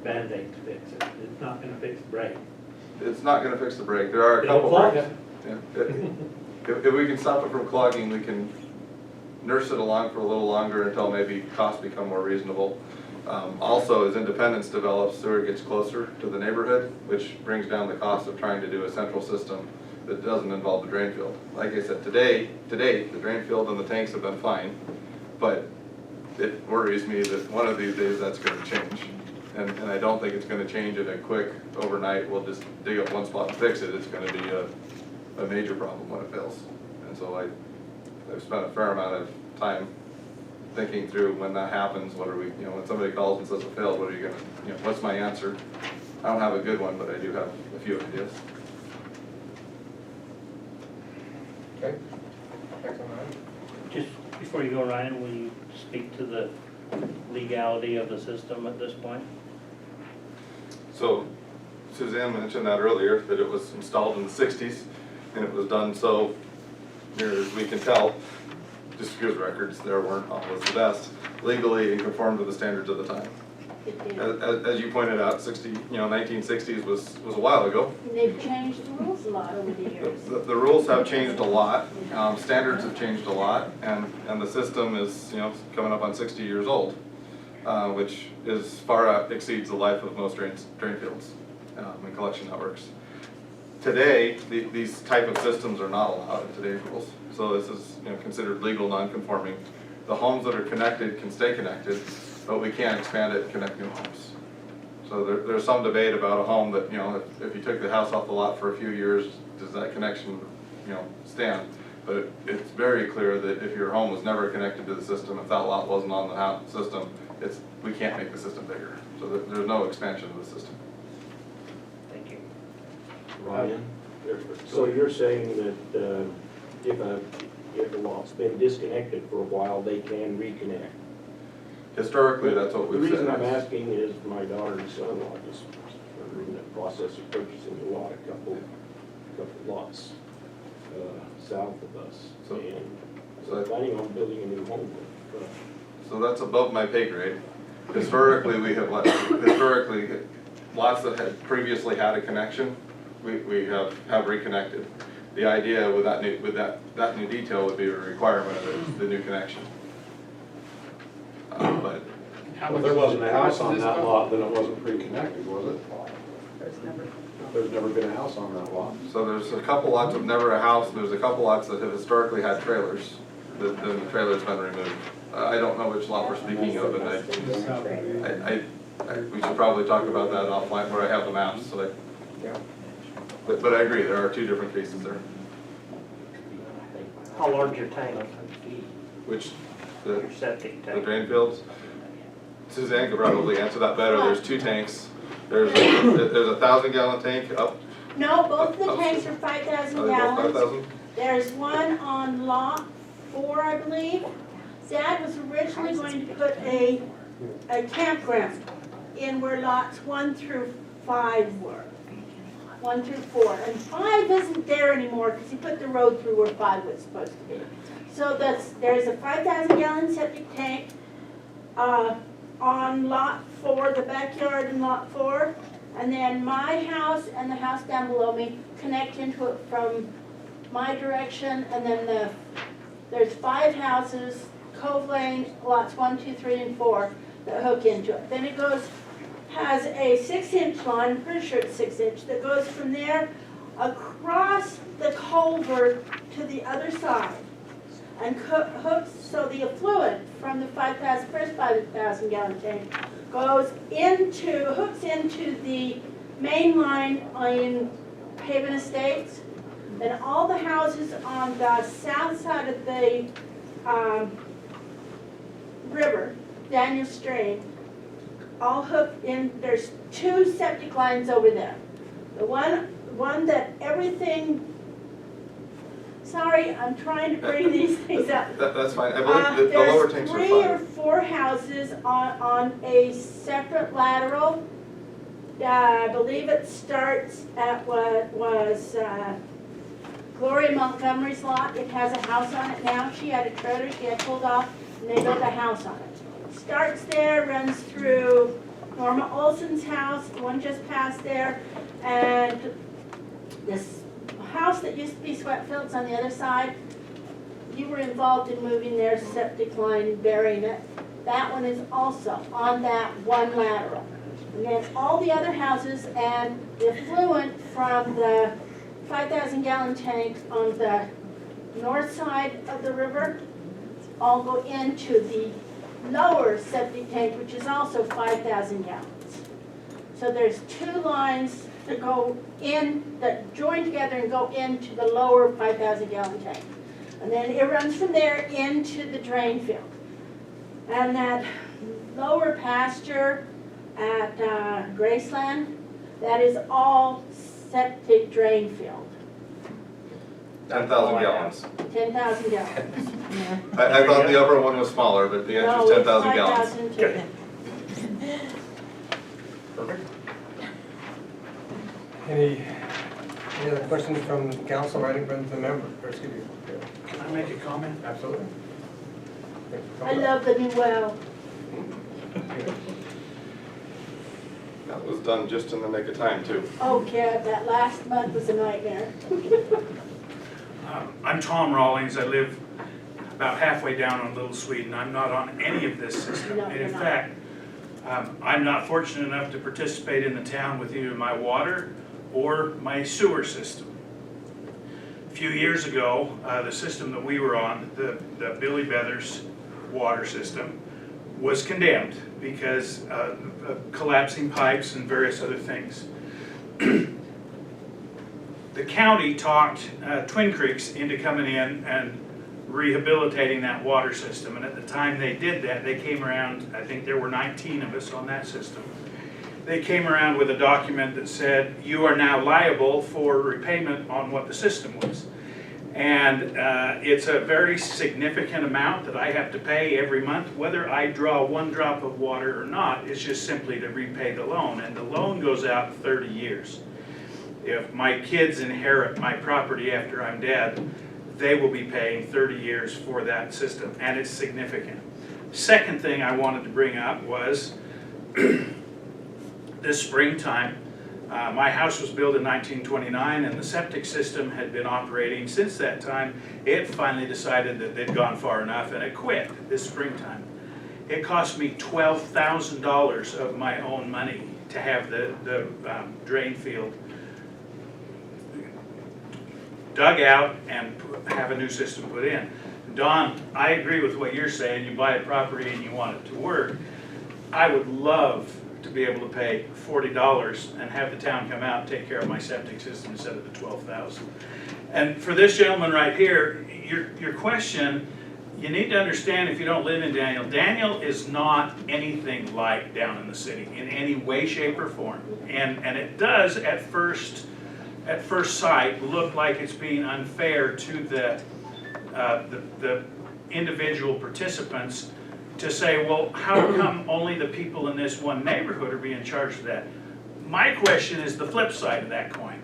Band-Aid to fix it. It's not gonna fix the break. It's not gonna fix the break. There are a It'll couple clog breaks. it. Yeah. If we can stop it from clogging, we can nurse it along for a little longer until maybe costs become more reasonable. Also, as Independence develops, sewer gets closer to the neighborhood, which brings down the cost of trying to do a central system that doesn't involve the drain field. Like I said, to date, the drain field and the tanks have been fine, but it worries me that one of these days that's gonna change. And I don't think it's gonna change in a quick overnight, we'll just dig up one spot and fix it. It's gonna be a major problem when it fails. And so I've spent a fair amount of time thinking through when that happens, what are we, when somebody calls and says it failed, what are you gonna, what's my answer? I don't have a good one, but I do have a few ideas. Okay. Next one, Ryan. Just before you go, Ryan, will you speak to the legality of the system at this point? So Suzanne mentioned that earlier, that it was installed in the 60s, and it was done so, near as we can tell, just here's records, there weren't always the best, legally and conformed to the standards of the time. As you pointed out, 1960s was a while ago. They've changed the rules a lot over the years. The rules have changed a lot, standards have changed a lot, and the system is, coming up on 60 years old, which is far exceeds the life of most drain fields and collection networks. Today, these type of systems are not allowed in today's rules, so this is considered legal non-conforming. The homes that are connected can stay connected, but we can't expand it and connect new homes. So there's some debate about a home that, if you took the house off the lot for a few years, does that connection, stand? But it's very clear that if your home was never connected to the system, if that lot wasn't on the system, we can't make the system bigger. So there's no expansion of the system. Thank you. Ryan, so you're saying that if a lot's been disconnected for a while, they can reconnect? Historically, that's what we've The said. reason I'm asking is my daughter and son-in-law just are in the process of purchasing a lot, a couple lots south of us. And so they're planning on building a new home. So that's above my pay grade. Historically, lots that had previously had a connection, we have reconnected. The idea with that new detail would be a requirement of the new connection. But If there wasn't a house on that lot, then it wasn't pre-connected, was it? There's never been a house on that lot. so there's a couple lots of never a house, and there's a couple lots that have historically had trailers. Then the trailer's been removed. I don't know which lot we're speaking of, and we should probably talk about that offline where I have the maps. So but I agree, there are two different cases there. How large your tank? Which Your septic the tank? drain fields. Suzanne could probably answer that better. There's two tanks. There's a 1,000-gallon tank up. No, both the tanks are 5,000 Are they both gallons. 5,000? There's one on lot 4, I believe. Dad was originally going to put a campground in where lots 1 through 5 were. 1 through 4. And 5 isn't there anymore because he put the road through where 5 was supposed to be. So there's a 5,000-gallon septic tank on lot 4, the backyard in lot 4. And then my house and the house down below me connect into it from my direction. And then there's 5 houses, Cove Lane, lots 1, 2, 3, and 4 that hook into it. Then it has a 6-inch line, I'm pretty sure it's 6-inch, that goes from there across the culvert to the other side and hooks, so the effluent from the first 5,000-gallon tank hooks into the main line in Haven Estates. Then all the houses on the south side of the river, Daniel Stream, all hooked in. There's 2 septic lines over there. The one that everything. Sorry, I'm trying to bring these things up. That's fine. I believe the lower tanks are There's 3 or 5. 4 houses on a separate lateral. I believe it starts at what was Gloria Montgomery's lot. It has a house on it now. She had a trailer she had pulled off, and they built a house on it. Starts there, runs through Norma Olson's house, the one just passed there, and this house that used to be sweat fields on the other side, you were involved in moving their septic line, burying it. That one is also on that one lateral. And then all the other houses and the effluent from the 5,000 gallon tank on the north side of the river all go into the lower septic tank, which is also 5,000 gallons. So there's two lines that go in, that join together and go into the lower 5,000 gallon tank. And then it runs from there into the drain field. And that lower pasture at Graceland, that is all septic drain field, 10,000 gallons. 10,000 gallons. I thought the upper one was smaller, but the answer is 10,000 gallons. No, it's 5,000 too. Perfect. Any other questions from council, writing from the member, or excuse me? Can I make a comment? Absolutely. I love the new well. That was done just in the nick of time, too. Oh, Kat, that last month was a nightmare. I'm Tom Rawlings. I live about halfway down on Little Sweden. I'm not on any of this system. No, And you're in not. fact, I'm not fortunate enough to participate in the town with either my water or my sewer system. A few years ago, the system that we were on, the Billy Beathers water system, was condemned because of collapsing pipes and various other things. The county talked Twin Creeks into coming in and rehabilitating that water system, and at the time they did that, they came around, I think there were 19 of us on that system. They came around with a document that said, you are now liable for repayment on what the system was. And it's a very significant amount that I have to pay every month, whether I draw one drop of water or not. It's just simply to repay the loan, and the loan goes out 30 years. If my kids inherit my property after I'm dead, they will be paying 30 years for that system, and it's significant. Second thing I wanted to bring up was this springtime, my house was built in 1929, and the septic system had been operating since that time. It finally decided that they'd gone far enough, and it quit this springtime. It cost me $12,000 of my own money to have the drain field dug out and have a new system put in. Don, I agree with what you're saying. You buy a property and you want it to work. I would love to be able to pay $40 and have the town come out and take care of my septic system instead of the $12,000. And for this gentleman right here, your question, you need to understand, if you don't live in Daniel, Daniel is not anything like down in the city in any way, shape, or form. And it does at first sight look like it's being unfair to the individual participants to say, well, how come only the people in this one neighborhood are being charged for that? My question is the flip side of that coin.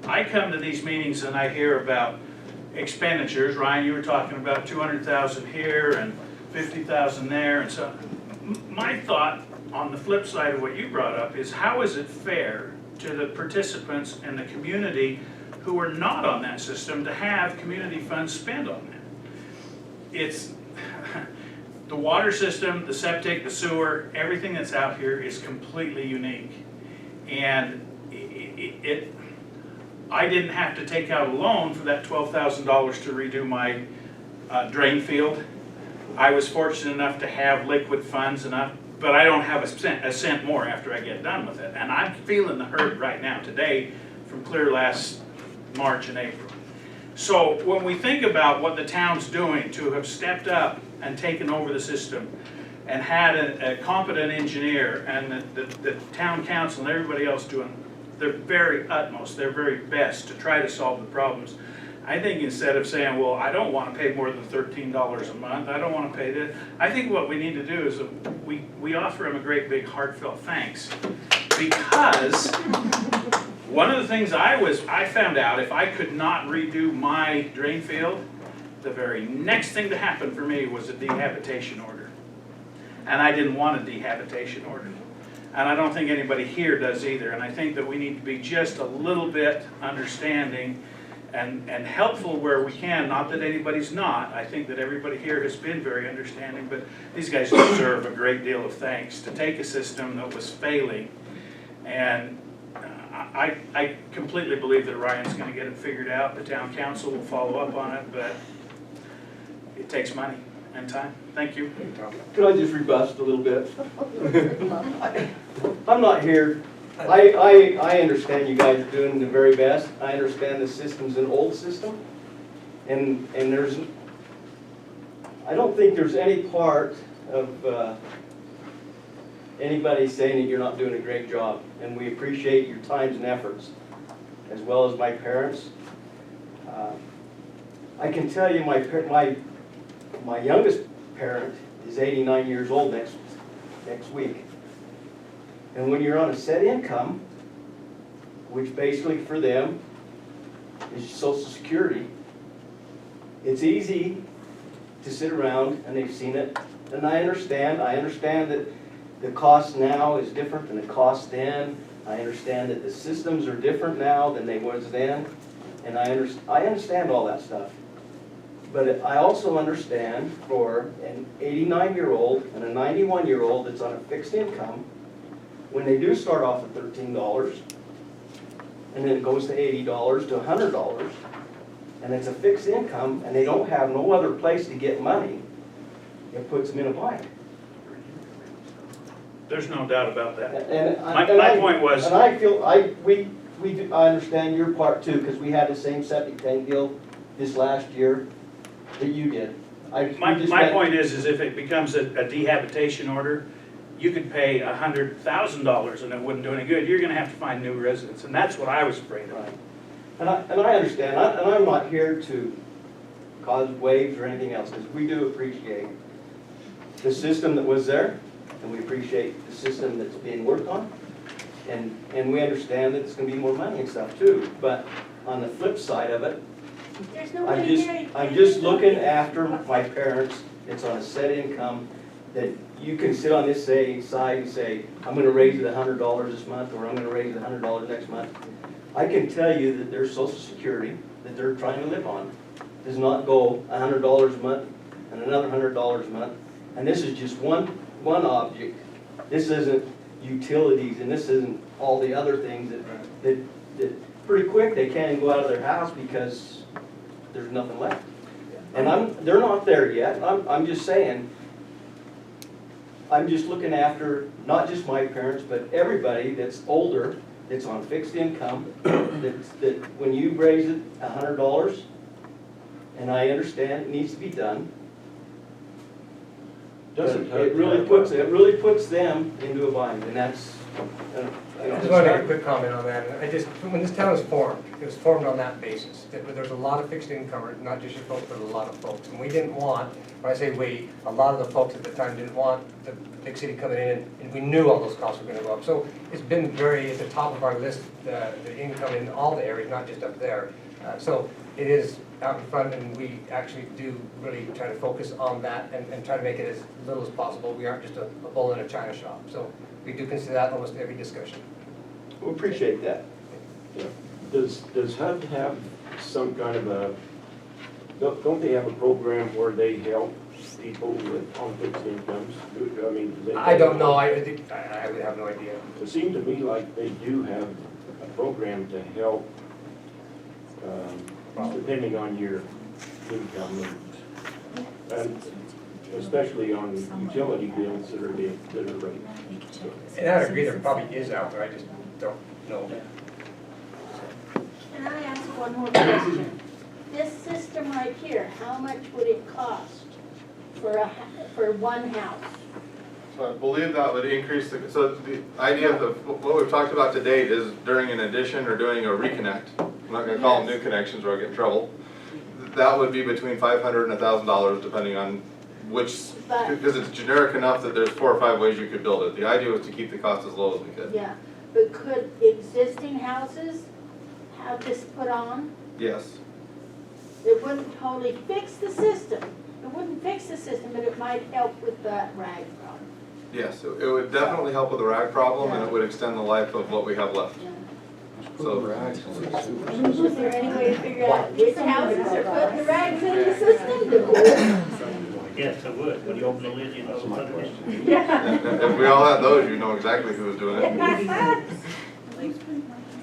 I come to these meetings and I hear about expenditures. Ryan, you were talking about 200,000 here and 50,000 there, and so my thought on the flip side of what you brought up is, how is it fair to the participants and the community who are not on that system to have community funds spent on that? It's the water system, the septic, the sewer, everything that's out here is completely unique. And I didn't have to take out a loan for that $12,000 to redo my drain field. I was fortunate enough to have liquid funds enough, but I don't have a cent more after I get done with it. And I'm feeling the hurt right now today from clear last March and April. So when we think about what the town's doing to have stepped up and taken over the system and had a competent engineer and the town council and everybody else doing their very utmost, their very best to try to solve the problems, I think instead of saying, well, I don't want to pay more than $13 a month, I don't want to pay this, I think what we need to do is we offer him a great big heartfelt thanks, because one of the things I found out, if I could not redo my drain field, the very next thing to happen for me was a dehabitation order. And I didn't want a dehabitation order. And I don't think anybody here does either. And I think that we need to be just a little bit understanding and helpful where we can. Not that anybody's not. I think that everybody here has been very understanding, but these guys deserve a great deal of thanks to take a system that was failing. And I completely believe that Ryan's gonna get it figured out. The town council will follow up on it, but it takes money and time. Thank you. Could I just rebust a little bit? I'm not here, I understand you guys are doing the very best. I understand the system's an old system. And I don't think there's any part of anybody saying that you're not doing a great job. And we appreciate your times and efforts, as well as my parents. I can tell you my youngest parent is 89 years old next week. And when you're on a set income, which basically for them is Social Security, it's easy to sit around, and they've seen it, and I understand that the cost now is different than the cost then. I understand that the systems are different now than they was then, and I understand all that stuff. But I also understand for an 89-year-old and a 91-year-old that's on a fixed income, when they do start off at $13, and then it goes to $80 to $100, and it's a fixed income, and they don't have no other place to get money, it puts them in a bind. There's no doubt about that. And My point was, and I feel, I understand your part too, because we had the same septic tank deal this last year that you did. my point is if it becomes a dehabitation order, you could pay $100,000 and it wouldn't do any good. You're gonna have to find new residents, and that's what I was afraid of. Right. And I understand, and I'm not here to cause waves or anything else, because we do appreciate the system that was there, and we appreciate the system that's being worked on, and we understand that it's gonna be more money and stuff too. But on the flip side of it, There's nobody here. I'm just looking after my parents. It's on a set income that you can sit on this side and say, I'm gonna raise it $100 this month, or I'm gonna raise it $100 next month. I can tell you that their Social Security that they're trying to live on does not go $100 a month and another $100 a month. And this is just one object. This isn't utilities, and this isn't all the other things that pretty quick they can't even go out of their house because there's nothing left. And they're not there yet. I'm just saying, I'm just looking after not just my parents, but everybody that's older, that's on fixed income, that when you raise it $100, and I understand it needs to be done, but it really puts them into a bind, and that's, I just want to make a quick comment on that. When this town was formed, it was formed on that basis. There's a lot of fixed incomers, not just your folks, but a lot of folks. And we didn't want, when I say we, a lot of the folks at the time didn't want the big city coming in, and we knew all those costs were going to go up. So it's been very at the top of our list, the income in all the areas, not just up there. So it is out in front, and we actually do really try to focus on that and try to make it as little as possible. We aren't just a bull in a china shop. So we do consider that almost every discussion. we appreciate that. Yeah. Does HUD have some kind of a, don't they have a program where they help people with on fixed incomes? I mean, do they? I don't know, I would have no idea. It seemed to me like they do have a program to help, depending on your income and especially on utility bills that are raised. And I agree, there probably is out there, I just don't know. Can I ask one more question? This system right here, how much would it cost for one house? So I believe that would increase so the idea of what we've talked about to date is during an addition or doing a reconnect. I'm not gonna call them new connections or I'll get in trouble. That would be between $500 and $1,000 depending on which, because it's generic enough that there's 4 or 5 ways you could build it. The idea was to keep the cost as low as we could. Yeah, but could existing houses have this put on? Yes. It wouldn't totally fix the system. It wouldn't fix the system, but it might help with that rag problem. Yes, it would definitely help with the rag problem, and it would extend the life of what we have left. So, Is there any way to figure out which houses are putting the rags in the system? Yes, it would. When you open the lid, you know what's under it. Yeah. if we all had those, you know exactly who was doing it.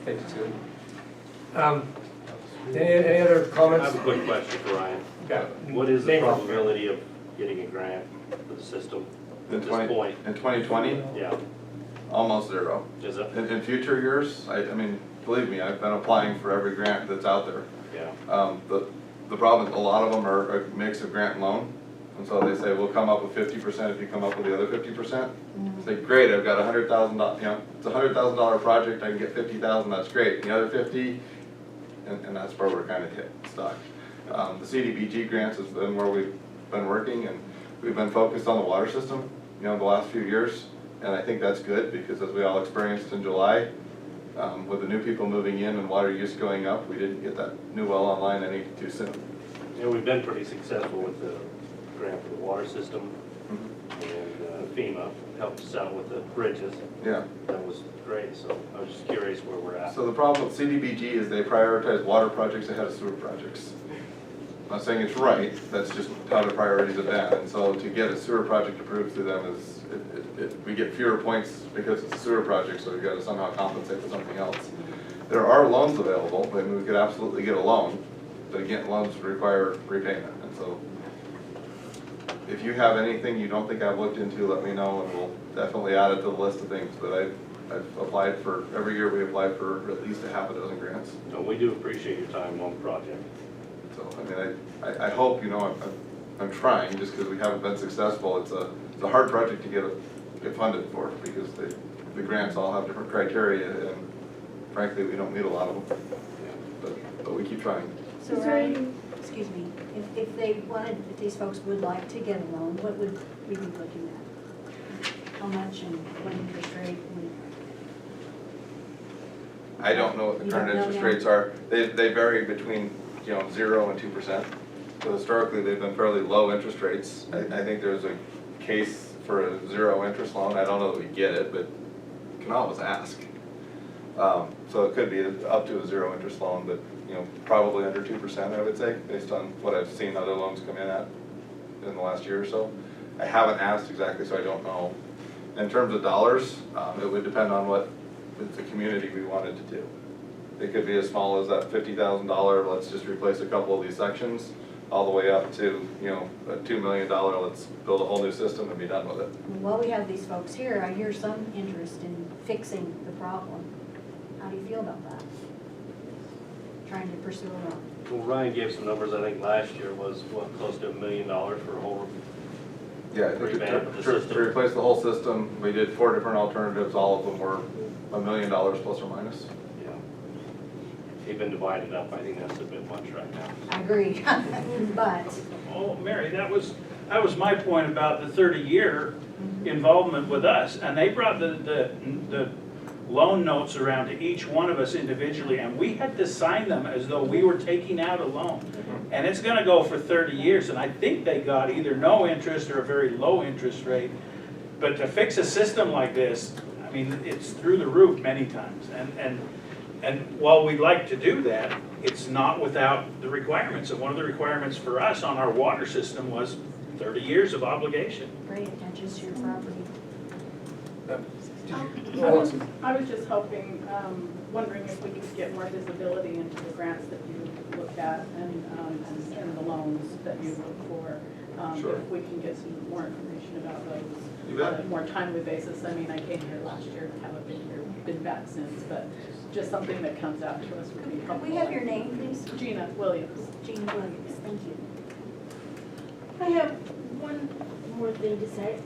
Thanks, Sue. Any other I comments? have a quick question for Ryan. Yeah. What is the Name it. probability of getting a grant for the system In at this 20 point? in 2020, Yeah, almost zero. is it? In future years, I mean, believe me, I've been applying for every grant that's out there. Yeah, The problem is a lot of them are a mix of grant and loan. And so they say, we'll come up with 50% if you come up with the other 50%. Say, great, I've got $100,000, you know, it's a $100,000 project, I can get 50,000, that's great. The other 50, and that's where we're kind of stuck. The CDBG grants has been where we've been working, and we've been focused on the water system, you know, the last few years. And I think that's good, because as we all experienced in July, with the new people moving in and water use going up, we didn't get that new well online any too soon. and we've been pretty successful with the grant for the water system, and FEMA helped us out with the bridges. Yeah. That was great, so I was just curious where we're at. So the problem with CDBG is they prioritize water projects ahead of sewer projects. I'm not saying it's right, that's just how the priorities have been. And so to get a sewer project approved through them is, we get fewer points because it's a sewer project, so we've got to somehow compensate for something else. There are loans available, I mean, we could absolutely get a loan, but again, loans require repayment. And so if you have anything you don't think I've looked into, let me know, and we'll definitely add it to the list of things. But I've applied for, every year we apply for at least a half a dozen grants. No, we do appreciate your time on the project. So, I mean, I hope, you know, I'm trying, just because we haven't been successful. It's a hard project to get funded for, because the grants all have different criteria, and frankly, we don't meet a lot of them. But we keep trying. So Ryan, excuse me, if they wanted, if these folks would like to get a loan, what would we be looking at? How much and what interest rate? I don't know what the You current don't know interest now? rates are. They vary between, you know, 0 and 2%. So historically, they've been fairly low interest rates. I think there's a case for a 0 interest loan. I don't know that we get it, but you can always ask. So it could be up to a 0 interest loan, but, you know, probably under 2%, I would say, based on what I've seen other loans come in at in the last year or so. I haven't asked exactly, so I don't know. In terms of dollars, it would depend on what the community we wanted to do. It could be as small as that $50,000, let's just replace a couple of these sections, all the way up to, you know, a $2 million, let's build a whole new system and be done with it. While we have these folks here, I hear some interest in fixing the problem. How do you feel about that? Trying to pursue a loan? Well, Ryan gave some numbers, I think last year was, what, close to $1 million for a whole, Yeah, I think Revamp the to system. replace the whole system, we did 4 different alternatives, all of them were $1 million plus or minus. yeah. Even divided up, I think that's a bit much right now. I agree, but Oh, Mary, that was my point about the 30-year involvement with us. And they brought the loan notes around to each one of us individually, and we had to sign them as though we were taking out a loan. And it's gonna go for 30 years, and I think they got either no interest or a very low interest rate. But to fix a system like this, I mean, it's through the roof many times. And while we'd like to do that, it's not without the requirements. And one of the requirements for us on our water system was 30 years of obligation. great attention to your property. I was just hoping, wondering if we could get more visibility into the grants that you look at and the loans that you look for. Sure. If we can get some more information about You those bet. on a more timely basis. I mean, I came here last year and haven't been back since, but just something that comes out to us would be Could helpful. we have your name, please? Gina Williams. Jean Williams, thank you. I have one more thing to say.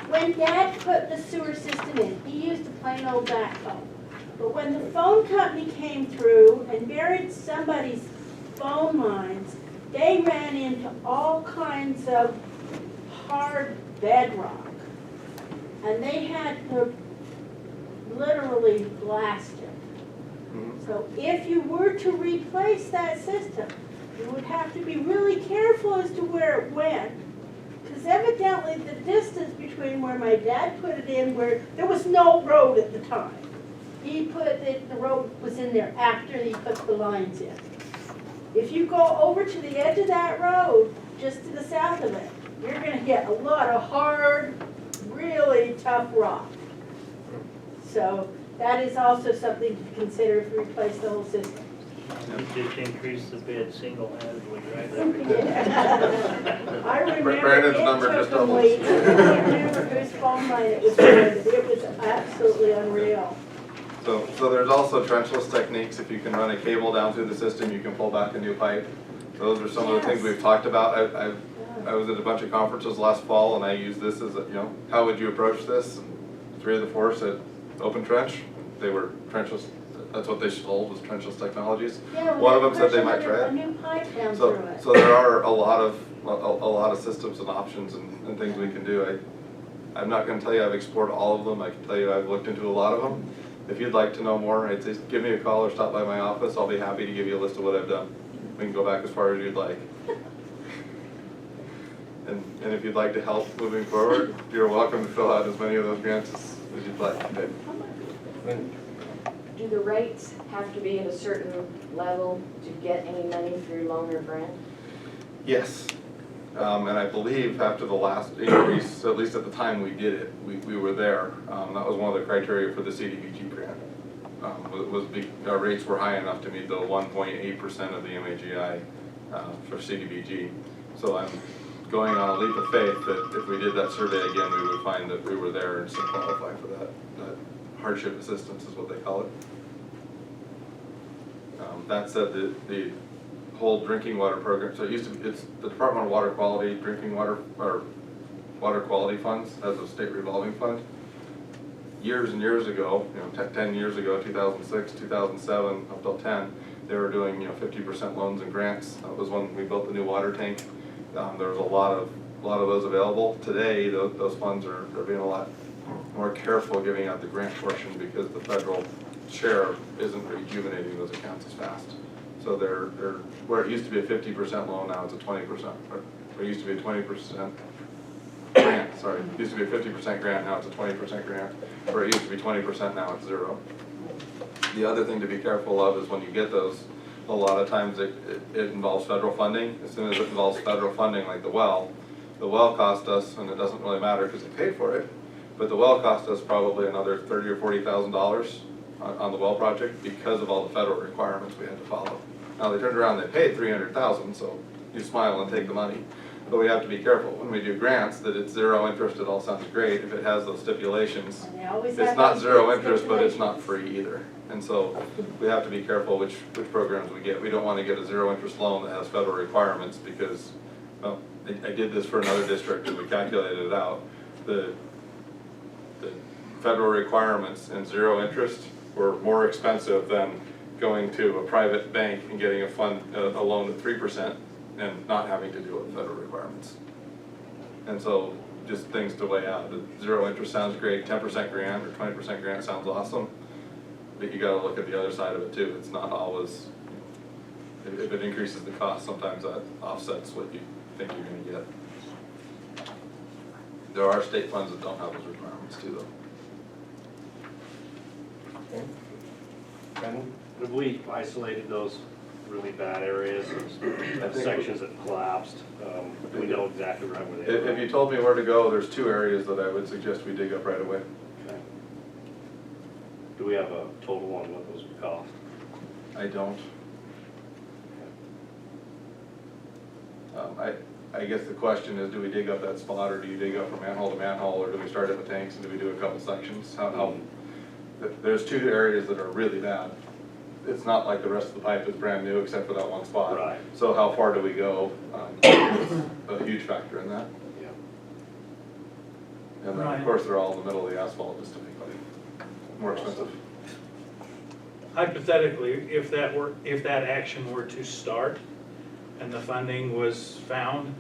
When Dad put the sewer system in, he used a plain old backhoe. But when the phone company came through and buried somebody's phone lines, they ran into all kinds of hard bedrock. And they had to literally blast it. Mhm. So if you were to replace that system, you would have to be really careful as to where it went, because because evidently the distance between where my dad put it in, where there was no road at the time. He put it, the road was in there after he put the lines in. If you go over to the edge of that road, just to the south of it, you're gonna hit a lot of hard, really tough rock. So that is also something to consider if you replace the whole system. You just increase the bid single-handedly, right? I remember it Brandon's number just took them doubles. weeks. I can't remember whose phone line it was on, but it was absolutely unreal. So there's also trenchless techniques. If you can run a cable down through the system, you can pull back a new pipe. Those are some of the things we've talked about. I was at a bunch of conferences last fall, and I used this as a, how would you approach this? And 3 of the 4 said open trench. They were trenchless. That's what they sold, was trenchless technologies. Yeah, One of them said push they might try a it. new pipe down through it. So there are a lot of systems and options and things we can do. I'm not going to tell you I've explored all of them. I can tell you I've looked into a lot of them. If you'd like to know more, I'd say give me a call or stop by my office. I'll be happy to give you a list of what I've done. We can go back as far as you'd like. And if you'd like to help moving forward, you're welcome to fill out as many of those grants as you'd like. Do the rates have to be at a certain level to get any money through loan or grant? Yes. And I believe after the last increase, at least at the time we did it, we were there. That was one of the criteria for the CDBG grant. Our rates were high enough to meet the 1.8% of the MAGI for CDBG. So I'm going on a leap of faith that if we did that survey again, we would find that we were there and still qualify for that hardship assistance is what they call it. That said, the whole drinking water program, so it used to be, it's the Department of Water Quality drinking water, or water quality funds as a state revolving fund. Years and years ago, 10 years ago, 2006, 2007, up till 10, they were doing 50% loans and grants. That was when we built the new water tank. There was a lot of those available. Today, those funds are being a lot more careful giving out the grant portion because the federal share isn't rejuvenating those accounts as fast. So they're where it used to be a 50% loan, now it's a 20%. Or it used to be a 20% grant, sorry. It used to be a 50% grant, now it's a 20% grant. Or it used to be 20%, now it's 0. The other thing to be careful of is when you get those, a lot of times it involves federal funding. As soon as it involves federal funding, like the well cost us, and it doesn't really matter because they paid for it, but the well cost us probably another $30,000 or $40,000 on the well project because of all the federal requirements we had to follow. Now they turned around, they paid $300,000, so you smile and take the money. But we have to be careful when we do grants that it's 0 interest. It all sounds great if it has those stipulations. It's not 0 interest, but it's not free either. And so we have to be careful which programs we get. We don't want to get a 0 interest loan that has federal requirements because, well, I did this for another district and we calculated it out. The federal requirements and 0 interest were more expensive than going to a private bank and getting a loan at 3% and not having to deal with federal requirements. And so just things to weigh out. The 0 interest sounds great, 10% grant or 20% grant sounds awesome, but you gotta look at the other side of it too. It's not always, if it increases the cost, sometimes that offsets what you think you're gonna get. There are state funds that don't have those requirements too though. Okay. Brandon? Have we isolated those really bad areas, those sections that collapsed? We know exactly right where they are. If you told me where to go, there's 2 areas that I would suggest we dig up right away. Okay. Do we have a total on what those would cost? I don't. I guess the question is, do we dig up that spot, or do you dig up from manhole to manhole, or do we start at the tanks and do we do a couple sections? There's 2 areas that are really bad. It's not like the rest of the pipe is brand new except for that one spot. Right. So how far do we go is a huge factor in that. Yeah. And then of course they're all in the middle of the asphalt just to make money more expensive. Hypothetically, if that action were to start and the funding was found,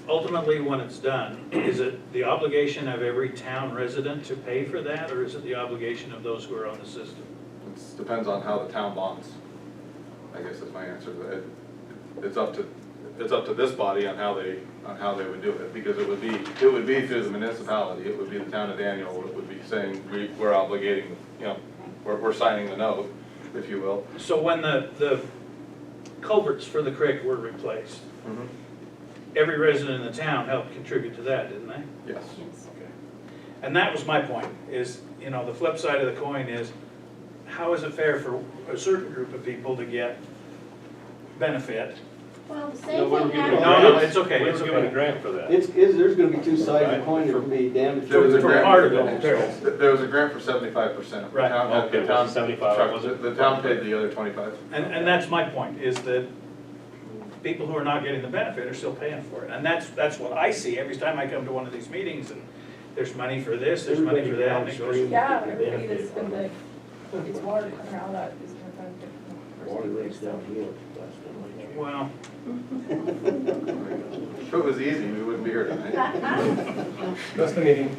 ultimately when it's done, is it the obligation of every town resident to pay for that, or is it the obligation of those who are on the system? It depends on how the town bonds, I guess is my answer. It's up to, it's up to this body on how they would do it, because it would be through the municipality, it would be the town of Daniel, it would be saying, we're obligating, you know, we're signing the note, if you will. So when the culverts for the creek were replaced, Mhm. every resident in the town helped contribute to that, didn't they? Yes. And that was my point, is, you know, the flip side of the coin is, how is it fair for a certain group of people to get benefit? Well, the No, same we're thing giving happened. No, it's okay, We're it's giving a okay. grant for that. There's gonna be two sides of the coin, it'll be damaged. There was a For grant. part of it. There was a grant for 75%. Right. Okay, it wasn't 75, was it? The town paid the other 25. And that's my point, is that people who are not getting the benefit are still paying for it. And that's what I see every time I come to one of these meetings, and there's money for this, there's money for that. And it goes- Yeah, everybody that's in the, it's water coming out of that is gonna benefit from the Water first rates down here, that's the money. Well, If it was easy, we wouldn't be here tonight. That's the meeting.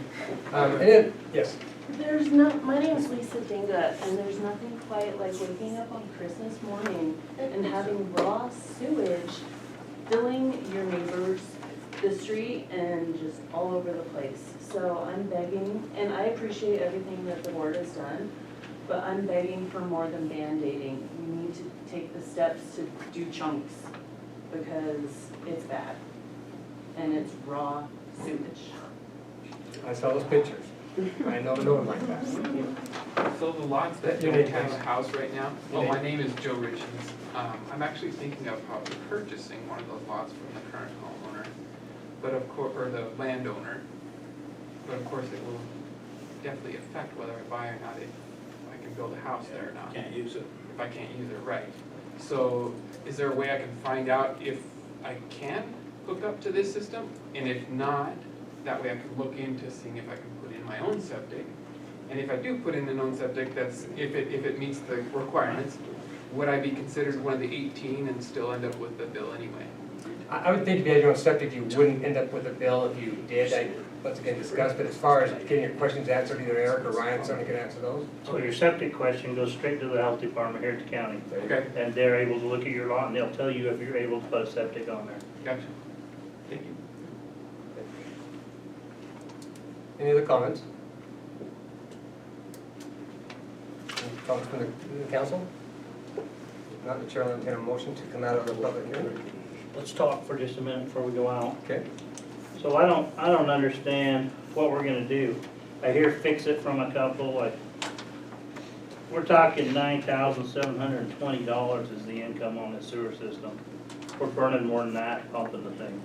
And then, yes, There's no, my name's Lisa Dinga, and there's nothing quite like waking up on Christmas morning and having raw sewage filling your neighbors, the street, and just all over the place. So I'm begging, and I appreciate everything that the board has done, but I'm begging for more than Band-Aiding. We need to take the steps to do chunks, because it's bad, and it's raw sewage. I saw those pictures. I know no one like that. So the lots that Your don't name, have please. a house right now, Your my name. name is Joe Richens. I'm actually thinking of probably purchasing one of those lots from the current homeowner, but of course, or the landowner. But of course, it will definitely affect whether I buy or not, if I can build a house there or not, can't use it. if I can't use it right. So is there a way I can find out if I can hook up to this system? And if not, that way I can look into seeing if I can put in my own septic. And if I do put in an own septic, that's, if it meets the requirements, would I be considered one of the 18 and still end up with the bill anyway? I would think if you had your own septic, you wouldn't end up with a bill if you did. I, once again, discussed, but as far as getting your questions answered, either Eric or Ryan, certainly can answer those. So your septic question goes straight to the health department here at the county. Okay, And they're able to look at your lot and they'll tell you if you're able to put a septic on there. gotcha. Thank you. Any other comments? Any comments from the council? If not, the chair will entertain a motion to come out of the public hearing. Let's talk for just a minute before we go out. Okay. So I don't understand what we're gonna do. I hear fix it from a couple, like, we're talking $9,720 is the income on the sewer system. We're burning more than that pumping the thing.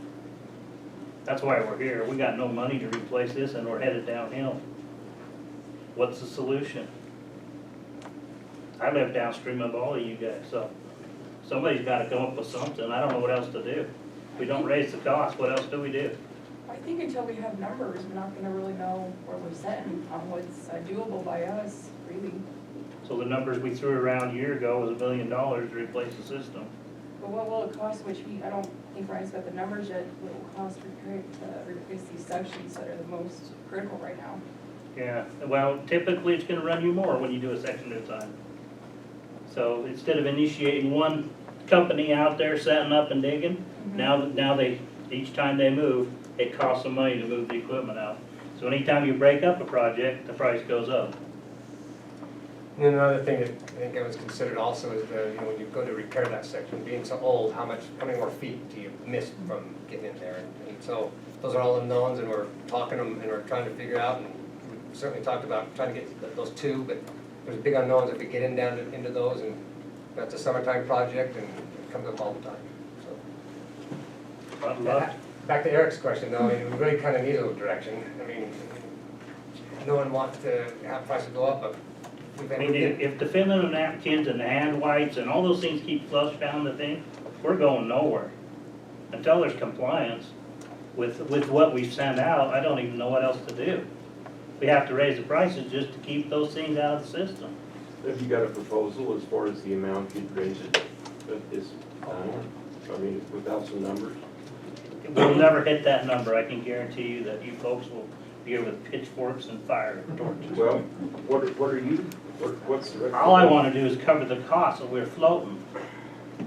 That's why we're here. We got no money to replace this and we're headed downhill. What's the solution? I live downstream of all of you guys, so somebody's gotta come up with something. I don't know what else to do. We don't raise the cost, what else do we do? I think until we have numbers, we're not gonna really know where we're sitting on what's doable by us, really. So the numbers we threw around a year ago was $1 million to replace the system. But what will it cost, which I don't think Ryan's got the numbers yet, what it will cost to replace these sections that are the most critical right now? Yeah, well, typically it's gonna run you more when you do a section at a time. So instead of initiating one company out there setting up and digging, now they, each time they move, it costs them money to move the equipment out. So anytime you break up a project, the price goes up. And then another thing that I think I was considered also is the, you know, when you go to repair that section, being so old, how many more feet do you miss from getting in there? And so those are all unknowns, and we're talking them, and we're trying to figure out, and we certainly talked about trying to get those two, but there's big unknowns if we get into those, and that's a summertime project, and it comes up all the time, so. I'd love Back to Eric's question, though, I mean, we really kind of need a little direction. I mean, no one wants to have prices go up, but we've I been. mean, if the filling of napkins and the hand wipes and all those things keep flushed down the thing, we're going nowhere. Until there's compliance with what we send out, I don't even know what else to do. We have to raise the prices just to keep those things out of the system. Have you got a proposal as far as the amount you'd raise it at this time? I mean, without some numbers? We'll never hit that number, I can guarantee you that you folks will be here with pitchforks and fire torches. Well, what's the? All I wanna do is cover the cost, so we're floating.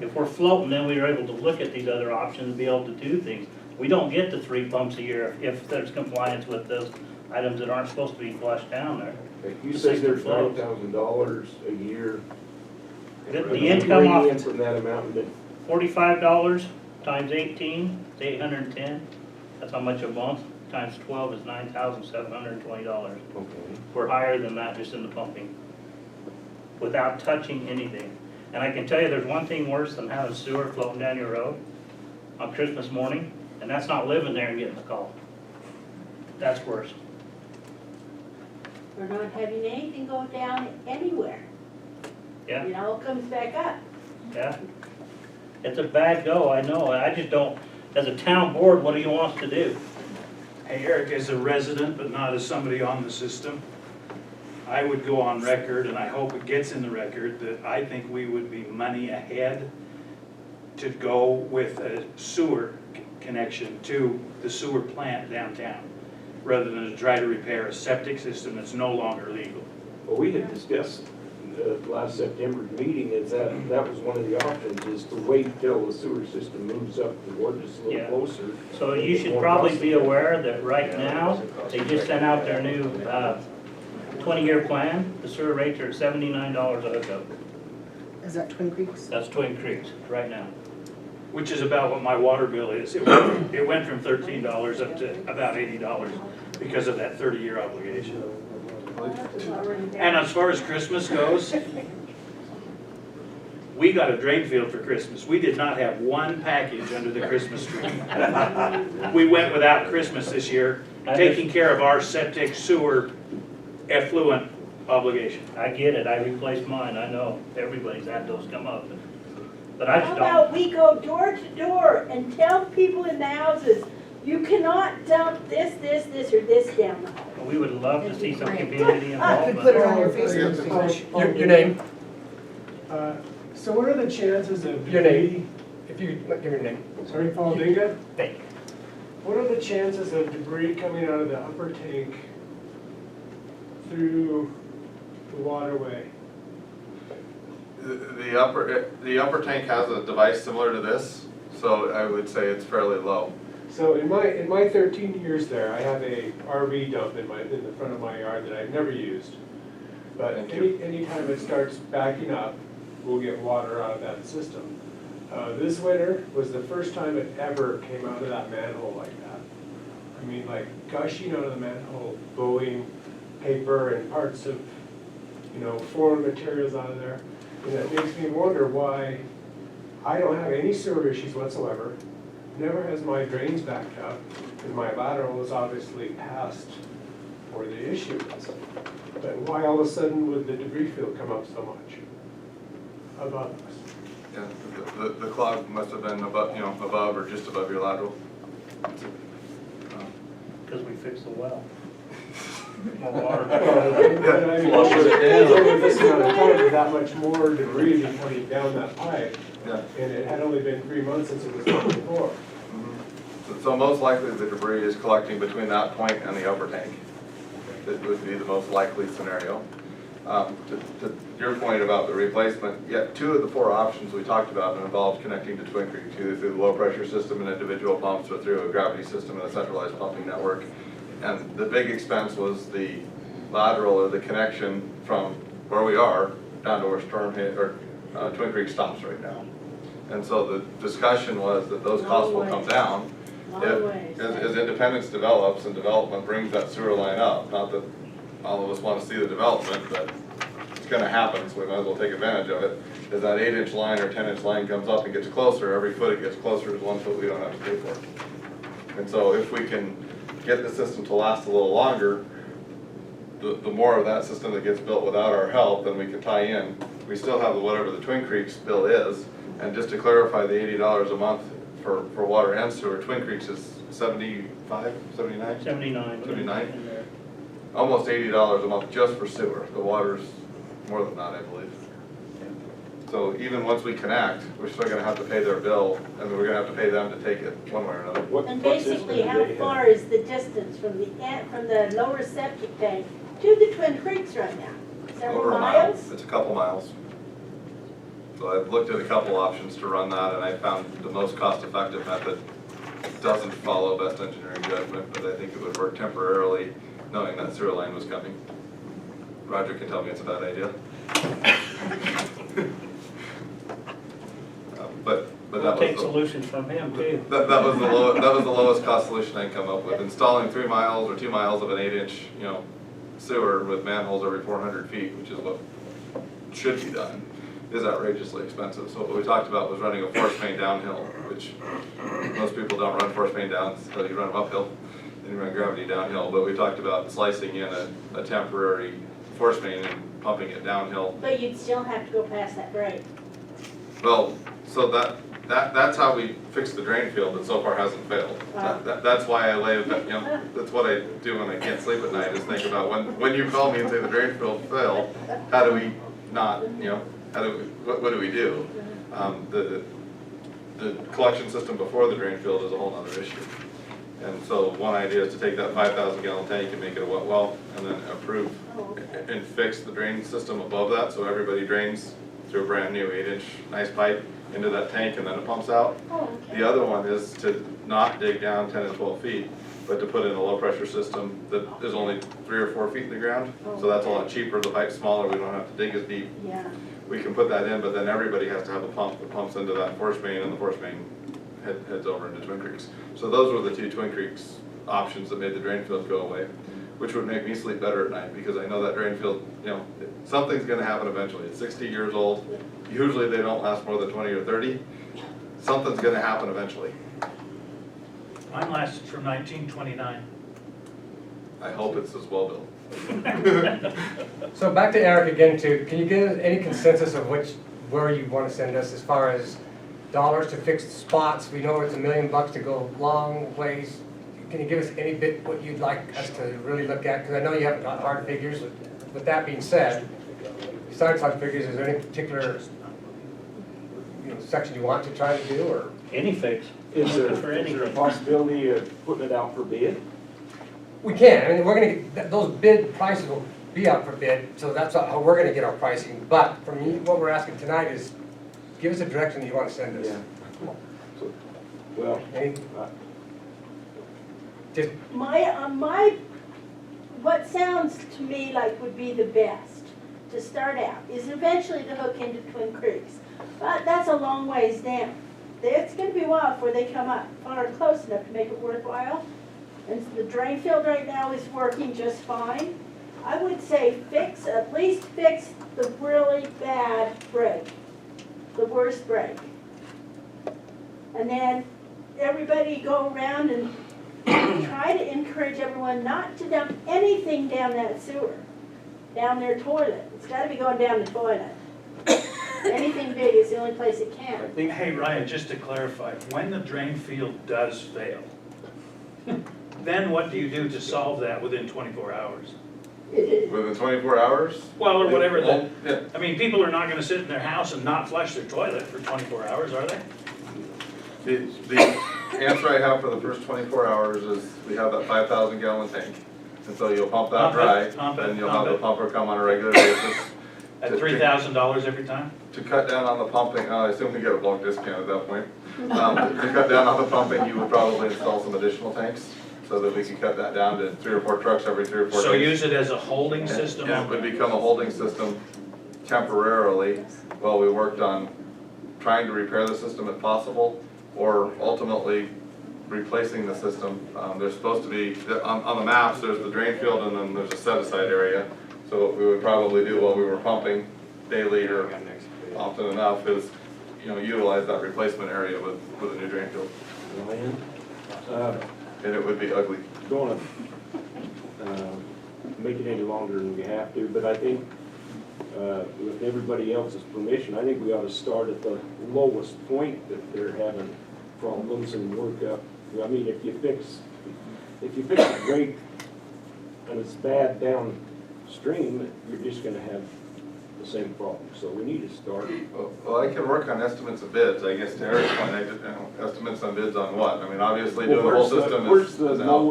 If we're floating, then we are able to look at these other options and be able to do things. We don't get the 3 pumps a year if there's compliance with those items that aren't supposed to be flushed down there. You say there's $9,000 a year. The income off Bring in from that amount, but $45 times 18 is 810. That's how much a month. Times 12 is $9,720. okay. We're higher than that just in the pumping, without touching anything. And I can tell you, there's one thing worse than having sewer floating down your road on Christmas morning, and that's not living there and getting the call. That's worse. We're not having anything go down anywhere. Yeah. It all comes back up. Yeah. It's a bad go, I know. I just don't, as a town board, what do you want us to do? Hey, Eric, as a resident, but not as somebody on the system, I would go on record, and I hope it gets in the record, that I think we would be money ahead to go with a sewer connection to the sewer plant downtown, rather than to try to repair a septic system that's no longer legal. Well, we had discussed last September's meeting, is that was one of the options, is to wait till the sewer system moves up towards us a Yeah. little closer. So you should probably be aware that right now, they just sent out their new 20-year plan. The sewer rates are at $79 a hookup. Is that Twin Creeks? That's Twin Creeks, right now. Which is about what my water bill is. It went from $13 up to about $80 because of that 30-year obligation. And as far as Christmas goes, we got a drain field for Christmas. We did not have one package under the Christmas tree. We went without Christmas this year, taking care of our septic sewer effluent obligation. I get it, I replaced mine, I know, everybody's had those come up, but I How just about don't. we go door to door and tell people in the houses, you cannot dump this, or this down the hall. We would love to see some community Could put it involvement. on your Facebook page. Your name? So what are the chances of Your debris? name? If you, give your name. Sorry, Paul Dinga? Thank you. What are the chances of debris coming out of the upper tank through the waterway? The upper tank has a device similar to this, so I would say it's fairly low. So in my 13 years there, I have a RV dump in the front of my yard that I've never used. But anytime it starts backing up, we'll get water out of that system. This winter was the first time it ever came out of that manhole like that. I mean, like gushing out of the manhole, blowing paper and parts of, foreign materials out of there. And that makes me wonder why I don't have any sewer issues whatsoever. Never has my drains backed up, and my lateral is obviously past where the issue is. But why all of a sudden would the debris field come up so much above us? Yeah, the clog must have been above, above or just above your lateral. Because we fixed the well. More water. Flushes it down. Over this amount of time, with that much more debris before you down that pipe. Yeah. And it had only been 3 months since it was done before. So most likely the debris is collecting between that point and the upper tank. That would be the most likely scenario. To your point about the replacement, yeah, 2 of the 4 options we talked about involved connecting to Twin Creek, either through the low pressure system and individual pumps or through a gravity system and a centralized pumping network. And the big expense was the lateral or the connection from where we are down to where Storm hit, or Twin Creek stops right now. And so the discussion was that those costs will come down as Independence develops and development brings that sewer line up. Not that all of us want to see the development, but it's going to happen, so we might as well take advantage of it. As that 8-inch line or 10-inch line comes up and gets closer, every foot it gets closer is 1 foot we don't have to pay for. And so if we can get the system to last a little longer, the more of that system that gets built without our help, then we can tie in. We still have whatever the Twin Creeks bill is, and just to clarify, the $80 a month for water and sewer, Twin Creeks is 75, 79? 79. 79? Almost $80 a month just for sewer. The water's more than that, I believe. So even once we connect, we're still gonna have to pay their bill, and we're gonna have to pay them to take it one way or another. And basically, how far is the distance from the lower septic tank to the Twin Creeks right now? Several Over a miles? mile. It's a couple miles. So I've looked at a couple options to run that, and I found the most cost-effective method doesn't follow best engineering judgment, but I think it would work temporarily, knowing that sewer line was coming. Roger can tell me it's a bad idea. But We'll that take was the, solutions from him too. that was the lowest cost solution I can come up with. Installing 3 miles or 2 miles of an 8-inch, sewer with manholes every 400 feet, which is what should be done, is outrageously expensive. So what we talked about was running a force main downhill, which most people don't run force main down, so you run them uphill, then you run gravity downhill. But we talked about slicing in a temporary force main and pumping it downhill. But you'd still have to go past that break. Well, so that's how we fixed the drain field that so far hasn't failed. That's why I lay, that's what I do when I can't sleep at night, is think about when you call me and say the drain field failed, how do we not, what do we do? The collection system before the drain field is a whole other issue. And so one idea is to take that 5,000 gallon tank and make it a wet well, and then approve and fix the drain system above that, so everybody drains through a brand new 8-inch nice pipe into that tank, and then it pumps out. The other one is to not dig down 10 and 12 feet, but to put in a low pressure system that is only 3 or 4 feet in the ground. So that's a lot cheaper, the pipe's smaller, we don't have to dig as deep. Yeah. We can put that in, but then everybody has to have a pump that pumps into that force main, and the force main heads over into Twin Creeks. So those were the 2 Twin Creeks options that made the drain field go away, which would make me sleep better at night, because I know that drain field, something's gonna happen eventually. It's 60 years old. Usually they don't last more than 20 or 30. Something's gonna happen eventually. Mine lasted from 1929. I hope it's as well built. So back to Eric again too, can you give us any consensus of where you want to send us as far as dollars to fix the spots? We know it's $1 million to go long ways. Can you give us any bit what you'd like us to really look at? Because I know you haven't got hard figures. With that being said, besides hard figures, is there any particular section you want to try to do, or? Any fix. Is there For a anything. possibility of putting it out for bid? We can. I mean, we're gonna get, those bid prices will be out for bid, so that's how we're gonna get our pricing. But from you, what we're asking tonight is, give us a direction you want to send us. Yeah. So, well, Any, just What sounds to me like would be the best to start out is eventually to hook into Twin Creeks. But that's a long ways down. It's gonna be a while before they come up far close enough to make it worthwhile. And the drain field right now is working just fine. I would say at least fix the really bad break, the worst break. And then everybody go around and try to encourage everyone not to dump anything down that sewer, down their toilet. It's gotta be going down the toilet. Anything big is the only place it can. Hey Ryan, just to clarify, when the drain field does fail, then what do you do to solve that within 24 hours? Within 24 hours? Well, or whatever Yeah. I mean, people are not gonna sit in their house and not flush their toilet for 24 hours, are they? The answer I have for the first 24 hours is we have that 5,000 gallon tank. And so you'll pump that dry, and you'll have the pumper come on a regular basis. At $3,000 every time? To cut down on the pumping, I assume we get a bulk discount at that point. To cut down on the pumping, you would probably install some additional tanks, so that we can cut that down to 3 or 4 trucks every 3 or 4 days. So use it as a holding system? Yeah, it would become a holding system temporarily while we worked on trying to repair the system if possible, or ultimately replacing the system. There's supposed to be, on the maps, there's the drain field and then there's a set-aside area. So what we would probably do while we were pumping daily or often enough is, utilize that replacement area with a new drain field. And it would be ugly. Don't want to make it any longer than we have to, but I think with everybody else's permission, I think we ought to start at the lowest point that they're having problems and work up. I mean, if you fix a break and it's bad downstream, you're just going to have the same problem. So we need to start. Well, I can work on estimates of bids, I guess, to Eric's point, estimates on bids on what? I mean, obviously doing the whole system is Where's the out.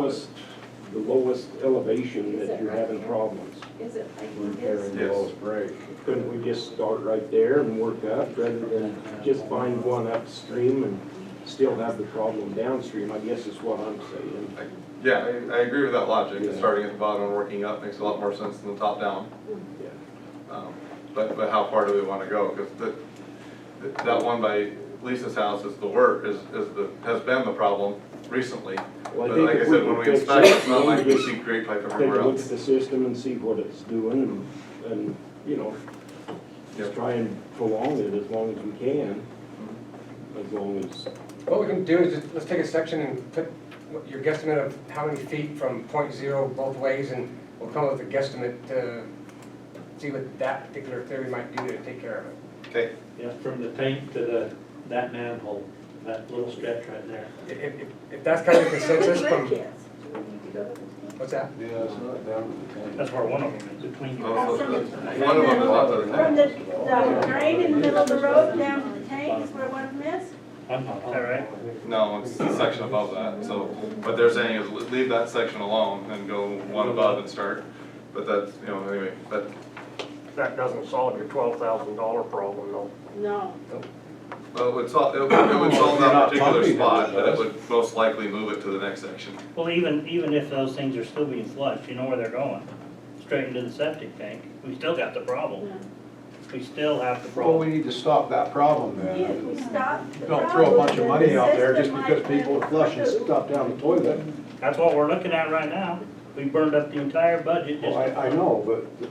lowest elevation that you're having problems? Is it like repairing the Yes. lowest break. Couldn't we just start right there and work up rather than just find one upstream and still have the problem downstream, I guess is what I'm saying. Yeah, I agree with that logic, Yeah. starting at the bottom and working up makes a lot more sense than the top down. Yeah. But how far do we wanna go? Because that one by Lisa's house is has been the problem recently. Well, I But think like I if said, we when we can fix inspect, it, it's not then like we just see great pipe Take a everywhere look else. at the system and see what it's doing and, you know, just try and prolong it as long as we can. As long as, What we can do is just, let's take a section and put your guesstimate of how many feet from point zero both ways, and we'll come up with a guesstimate to see what that particular theory might do to take care of it. Okay, Yeah, from the tank to that manhole, that little stretch right there. If that's kind of the consensus from, what's that? Yeah, it's not down. That's where one of them is. Between one of them is From the drain in the middle of the road down to the tank is where one of them is? I'm not. Is that right? no, it's the section above that, so what they're saying is leave that section alone and go one above and start. But that's, anyway, but That doesn't solve your $12,000 problem though. No. well, it would solve that particular spot, but it would most likely move it to the next section. Well, even if those things are still being flushed, you know where they're going, straight into the septic tank. We still got the problem. We still have the Well, we problem. need to stop that problem If then. we stop. the Don't throw a bunch of problem, money then out the there just system because might people are flushing stuff down the toilet. That's what we're looking at right now. We burned up the entire budget just. Well, I know, but the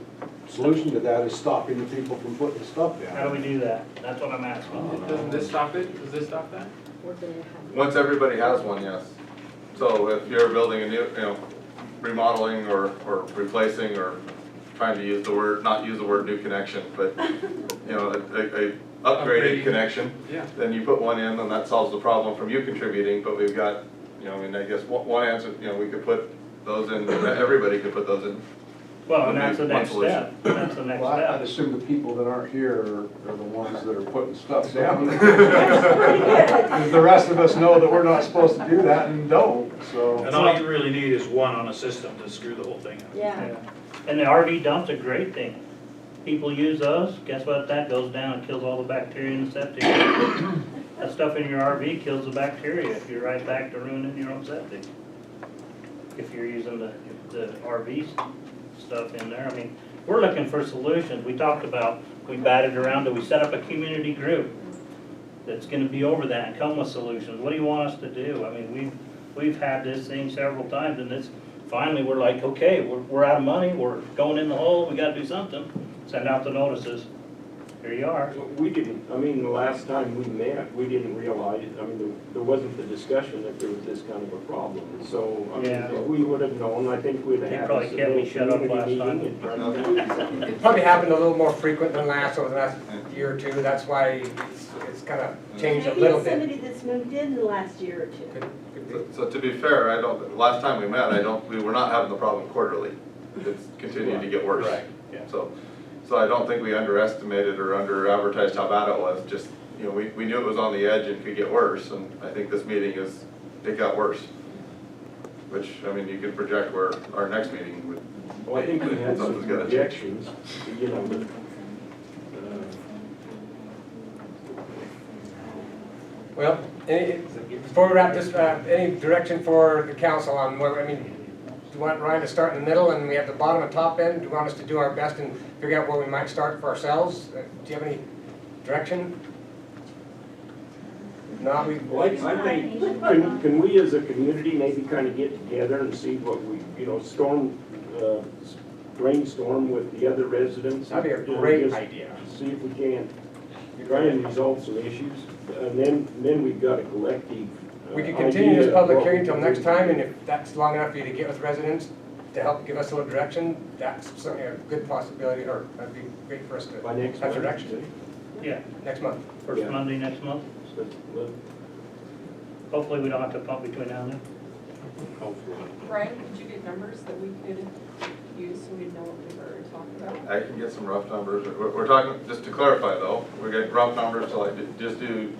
solution to that is stopping the people from putting stuff How do down. we do that? That's what I'm asking. Doesn't this stop it? Does this stop that? Once everybody has one, yes. So if you're building a new, remodeling or replacing or trying to use the word, not use the word new connection, but, a upgraded Upgrading. connection, Yeah. then you put one in and that solves the problem from you contributing, but we've got, I guess one answer, we could put those in, everybody could put those in. Well, and that's the One next solution. step. That's the next Well, I'd step. assume the people that aren't here are the ones that are putting stuff down. The rest of us know that we're not supposed to do that and don't, so. And all you really need is one on a system to screw the whole thing up. Yeah. And the RV dump's a great thing. People use those, guess what, that goes down and kills all the bacteria in the septic. That stuff in your RV kills the bacteria if you're right back to ruining your own septic. If you're using the RV stuff in there, I mean, we're looking for solutions. We talked about, we batted around, do we set up a community group that's gonna be over that and come with solutions? What do you want us to do? I mean, we've had this thing several times, and it's, finally, we're like, okay, we're out of money, we're going in the hole, we gotta do something. Send out the notices. Here you are. we didn't, I mean, the last time we met, we didn't realize, I mean, there wasn't the discussion that there was this kind of a problem. So, I mean, Yeah. if we would have known, I think we'd have They had probably a kept me little shut up community last time. meeting and tried to do something. It probably happened a little more frequent than over the last year or two, that's why it's kind of changed a Maybe little it's bit. somebody that's moved in the last year or two. Could be. So to be fair, last time we met, we were not having the problem quarterly. It's continued to get worse. Right. Yeah. So I don't think we underestimated or under-advertised how bad it was, just, we knew it was on the edge and could get worse, and I think this meeting it got worse. Which, you can project where our next meeting would. Well, I think we had some Something's gotta change. objections, but, Well, before we wrap this, any direction for the council on where, do you want Ryan to start in the middle and we have the bottom and top end? Do you want us to do our best and figure out where we might start for ourselves? Do you have any direction? No, well, I think, can we as a community maybe kind of get together and see what we, brainstorm with the other residents? That'd be a and great just idea. See if we can try and resolve some issues, and then we've got a collective. We could continue this public hearing until until next time, and if that's long enough for you to get with residents to help give us a little direction, that's certainly a good possibility, or that'd be great for us to By next have month. direction Yeah, next month. first Yeah. Monday next month. Hopefully we don't have to pump between now and then. Brian, could you get numbers that we could use so we'd know what we were talking about? I can get some rough numbers. We're talking, just to clarify though, we're getting rough numbers to just do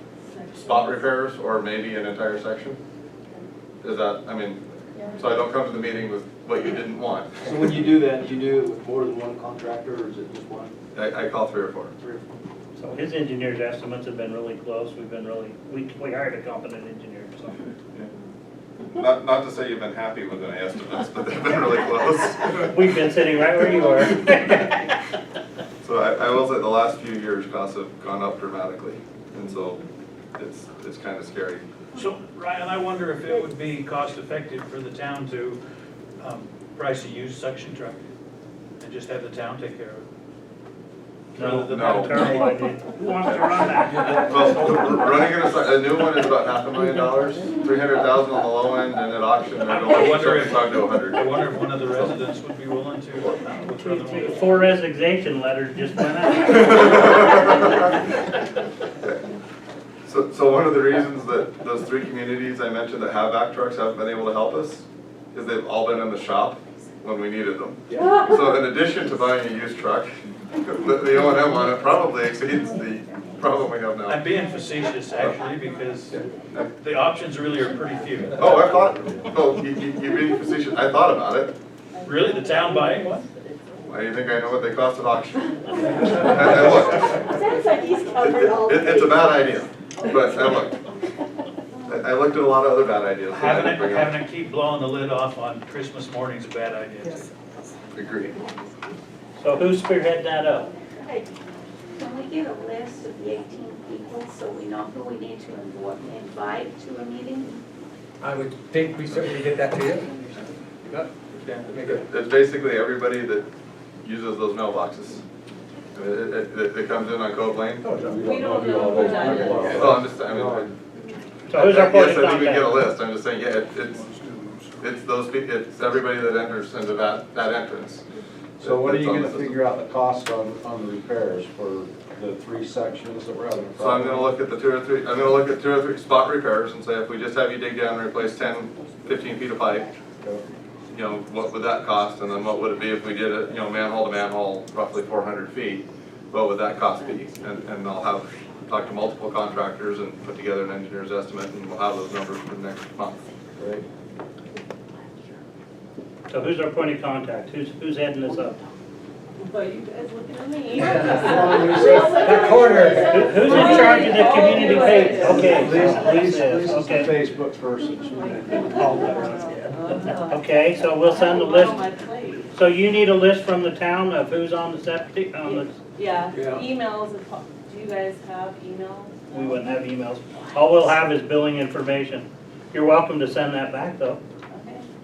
spot repairs or maybe an entire section? Is that, Yeah, so I don't come to the meeting with what you didn't want. So when you do that, you do it with more than one contractor, or is it just one? I call 3 or 4. So his engineer's estimates have been really close, we've been really, we hired a competent engineer, so. Not to say you've been happy with my estimates, but they've been really close. We've been sitting right where you are. So I will say the last few years costs have gone up dramatically, and so it's kind of scary. So, Ryan, I wonder if it would be cost effective for the town to price a used suction truck and just have the town take care of it. No, Rather than no. Terrible idea. Who wants to run that? Well, running a new one is about $500,000, 300,000 on the low end, and at auction, they're I going wonder to if- talk to 100. I wonder if one of the residents would be willing to, which other one? 4 resignation letters just went out. So one of the reasons that those 3 communities I mentioned that have vac trucks haven't been able to help us is they've all been in the shop when we needed them. So in addition to buying a used truck, the O&M on it probably exceeds the problem we have now. I'm being facetious actually, because the options really are pretty few. Oh, I thought, oh, you're being facetious. I thought about it. Really, the town buying one? Why do you think I know what they cost at auction? And look, Sounds like he's covered all the it's a bad idea, but I looked. I looked at a lot of other bad ideas. that I Having didn't bring up. it keep blowing the lid off on Christmas morning's a bad idea too. Agree. So who's spearheading that up? Can we get a list of the 18 people so we know who we need to invite to a meeting? I would think we certainly get that to you. Yep. Make it- It's basically everybody that uses those mailboxes. I mean, it comes in on Cove Lane. We don't know who that is. Oh, I'm just, I mean, So who's our point yes, of I think we get a contact? list, I'm just saying, yeah, it's those people, it's everybody that enters into that entrance. So what are you That's on gonna the figure out the cost on the repairs for the 3 sections that we're having a system. So I'm problem? gonna look at the 2 or 3 spot repairs and say, if we just have you dig down and replace 10, 15 feet of pipe, you know, what would that cost, and then what would it be if we did it, you know, manhole to manhole, roughly 400 feet? What would that cost be? And I'll talk to multiple contractors and put together an engineer's estimate, and we'll have those numbers for next month. Right. So who's our point of contact? Who's heading this up? But you guys looking at me. That corner. Who's in charge of the community page? Okay, Lisa is, Lisa's the okay. Facebook person. Okay, so we'll send a list. On my plate. So you need a list from the town of who's on the septic, Yeah, Yeah. emails, do you guys have emails? we wouldn't have emails. All we'll have is billing information. You're welcome to send that back though.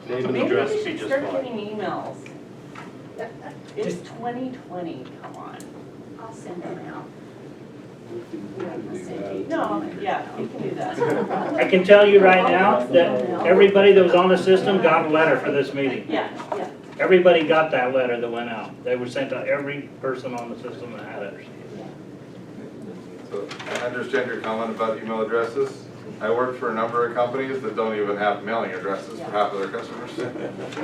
Okay. Name and Maybe address we would be should just start fine. getting emails. It's 2020, come on. I'll send them out. No, yeah, you can do that. I can tell you right now that everybody that was on the system got a letter for this meeting. Yeah, yeah. Everybody got that letter that went out. They were sent to every person on the system that had it. So I understand your comment about email addresses. I work for a number of companies that don't even have mailing addresses for half of their customers.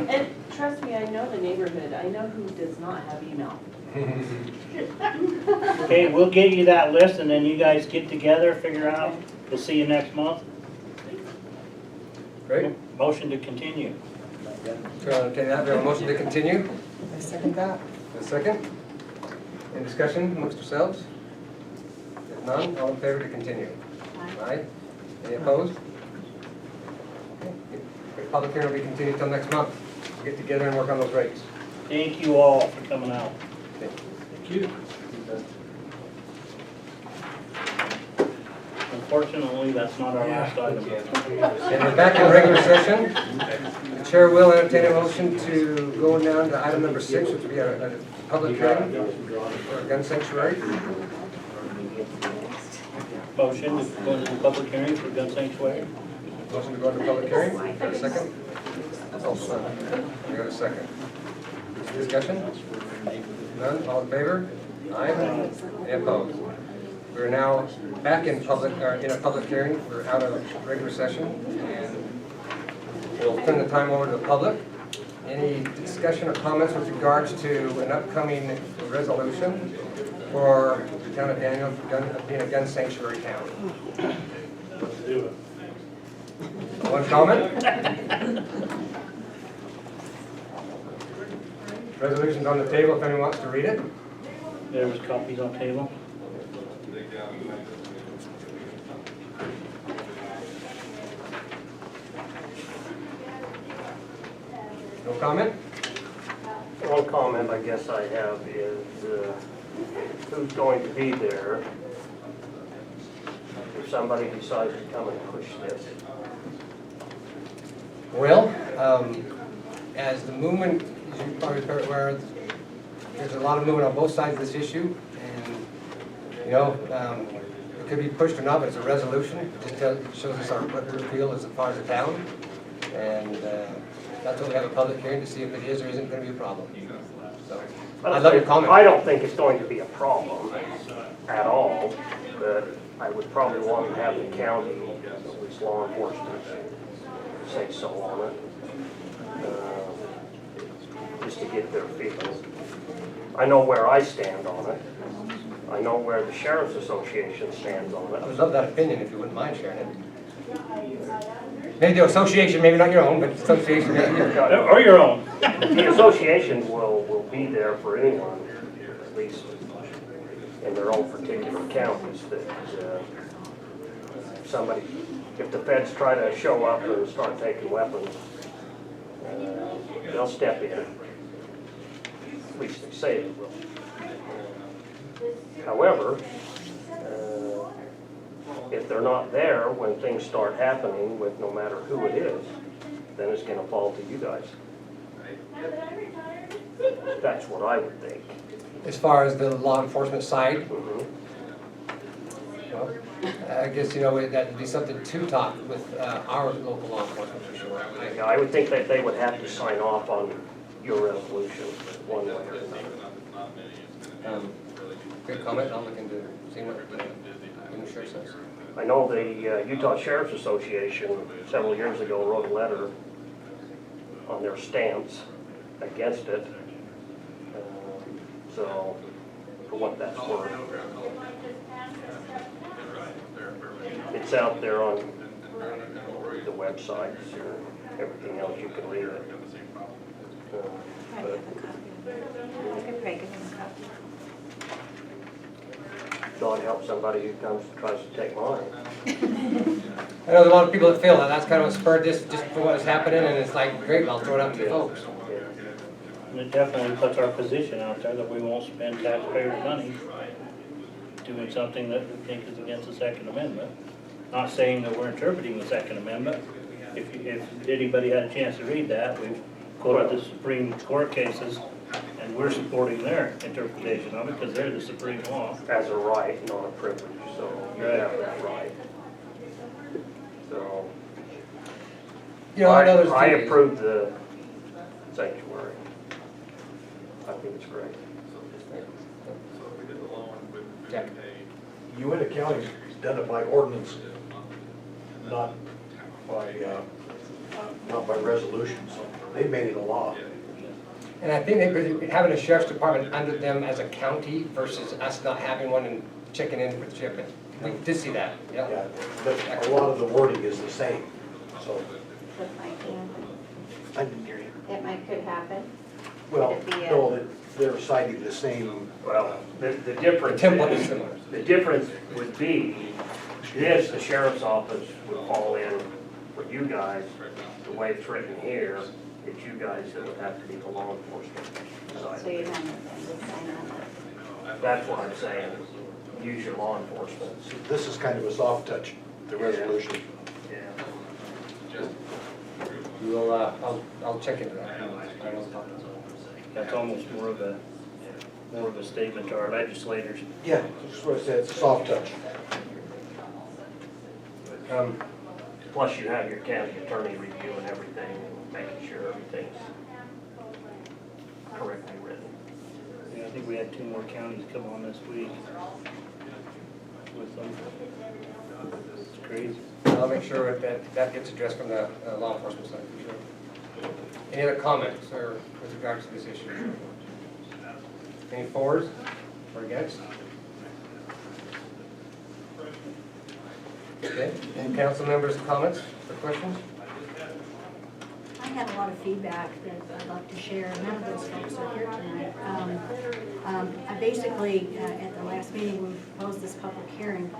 And trust me, I know the neighborhood. I know who does not have email. Okay, we'll get you that list and then you guys get together, figure out. We'll see you next month. Great. Motion to continue. So I'll entertain that. We have a motion to continue. I second that. A second. Any discussion amongst yourselves? If none, all in favor to continue? Aye. Any opposed? Okay. The public hearing will be continued till next month. We'll get together and work on those rates. Thank you all for coming out. Thank you. Unfortunately, that's not our last item. And we're back in regular session. The chair will entertain a motion to go down to item number 6, which will be a public hearing for a gun sanctuary. Motion to go into the public hearing for gun sanctuary. Motion to go into public hearing. Got a second? Oh, sorry. We got a second. Discussion? None? All in favor? Aye. Any opposed? We're now back in public, in a public hearing. We're out of regular session, and we'll turn the time over to the public. Any discussion or comments with regards to an upcoming resolution for the town of Daniel being a gun sanctuary town? One comment? Resolution's on the table if anyone wants to read it. There was copies on table. No comment? One comment I guess I have is, who's going to be there if somebody decides to come and push this? Well, as the movement, as you probably are aware, there's a lot of movement on both sides of this issue, and, you know, it could be pushed or not, but it's a resolution. It just shows us what we feel as far as the town, and that's what we have a public hearing to see if it is or isn't going to be a problem. So, I love your comment. I don't think it's going to be a problem at all, but I would probably want to have the county, at least law enforcement, say so on it, just to get their feelings. I know where I stand on it. I know where the Sheriff's Association stands on I would it. love that opinion if you wouldn't mind sharing it. Maybe the association, maybe not your own, but association. Or your own. The association will be there for anyone, at least in their own particular counties, that somebody, if the feds try to show up and start taking weapons, they'll step in. At least they say they will. However, if they're not there when things start happening with no matter who it is, then it's gonna fall to you guys. That's what I would think. As far as the law enforcement side, well, I guess, you know, that would be something to talk with our local law enforcement for sure. I would think that they would have to sign off on your resolution one way or another. Good comment, I'll look into seeing what the sheriff says. I know the Utah Sheriff's Association several years ago wrote a letter on their stance against it. So, for what that's worth. It's out there on the websites or everything else, you can read it. I have a copy. I could break it in a copy. God help somebody who comes and tries to take mine. I know there's a lot of people that feel that that's kind of what spurred this, just for what was happening, and it's like, great, I'll throw it out to the folks. And it definitely puts our position out there that we won't spend taxpayers' money doing something that we think is against the Second Amendment. Not saying that we're interpreting the Second Amendment. If anybody had a chance to read that, we've quoted the Supreme Court cases, and we're supporting their interpretation of it because they're the supreme law. As a right, not a privilege, so you Right. have that right. So, You know, I know there's I duties. approve the sanctuary. I think it's great. Jack. Uinta County's done it by ordinance, not by resolution, so they made it a law. And I think they having a sheriff's department under them as a county versus us not having one and checking in with Chip. We did see that, yeah. Yeah, but a lot of the wording is the same, so. That might happen. I didn't hear you. That could happen. Well, Could it be a- no, they're citing the same. Well, the difference template is is, similar. the difference would be, this, the sheriff's office would fall in for you guys, the way it's written here, it's you guys that would have to be the law enforcement So side. you're not going to sign on it. That's what I'm saying, use your law enforcement. This is kind of a soft touch, the resolution. Yeah. We'll, I'll check into that. I know it's talking about. That's almost more of a statement to our legislators. Yeah, that's what I said, it's a soft touch. Plus you have your county attorney reviewing everything and making sure everything's correctly written. Yeah, I think we had 2 more counties come on this week with them. It's crazy. I'll make sure that gets addressed from the law enforcement side, for sure. Any other comments or with regards to this issue? Any fors or against? Okay, any council members' comments or questions? I had a lot of feedback that I'd like to share. None of those folks are here tonight. I basically, at the last meeting, when we proposed this public hearing,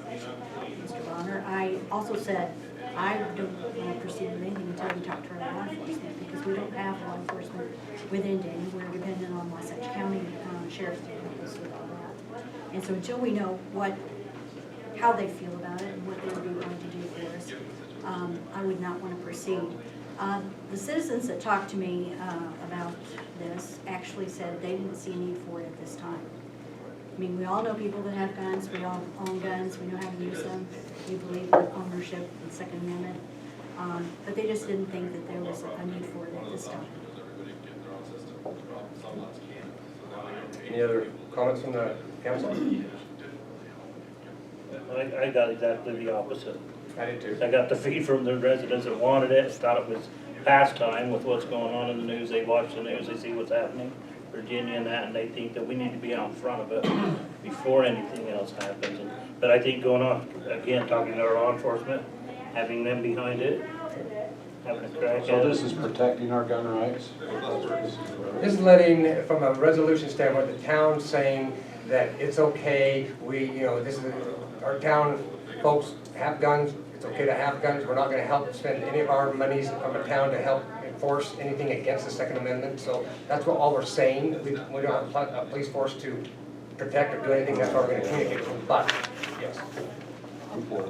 Mr. Bonner, I also said, I don't want to proceed with anything until we talk to our law enforcement, because we don't have law enforcement within Denny. We're dependent on Wasatch County Sheriff's Department with all that. And so until we know how they feel about it and what they would be willing to do for us, I would not want to proceed. The citizens that talked to me about this actually said they didn't see a need for it at this time. I mean, we all know people that have guns, we all own guns, we know how to use them, we believe in ownership and Second Amendment, but they just didn't think that there was a need for it at this time. Any other comments from the council? I got exactly the opposite. I did too. I got the feed from the residents that wanted it, thought it was pastime with what's going on in the news. They watch the news, they see what's happening, Virginia and that, and they think that we need to be out in front of it before anything else happens. But I think going on, again, talking to our law enforcement, having them behind it, having a crack at it. So this is protecting our gun rights? This is letting, from a resolution standpoint, the town saying that it's okay, this is, our town folks have guns, it's okay to have guns, we're not gonna help spend any of our monies from a town to help enforce anything against the Second Amendment, so that's what all we're saying. We don't have a police force to protect or do anything, that's what we're gonna communicate from, but, yes. I'm for it.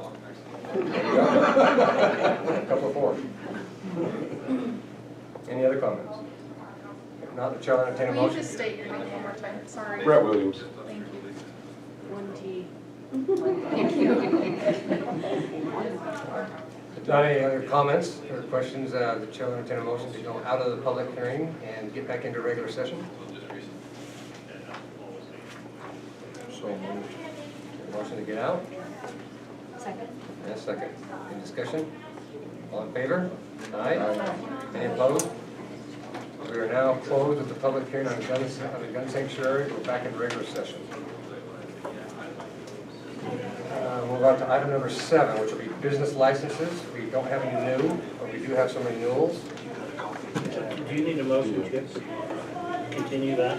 A couple of four. Any other comments? If not, the chair will entertain a Will you motion. just state your name one more time? Sorry. Brett Williams. Thank you. One T. Thank you. If not any other comments or questions, the chair will entertain a motion to go out of the public hearing and get back into regular session. So moved. Motion to get out, Second. and a second. Any discussion? All in favor? Aye. Any opposed? We are now closed with the public hearing on the gun sanctuary. We're back in regular session. Move on to item number 7, which will be business licenses. We don't have any new, but we do have some renewals. Do you need a motion, Chip, to continue that?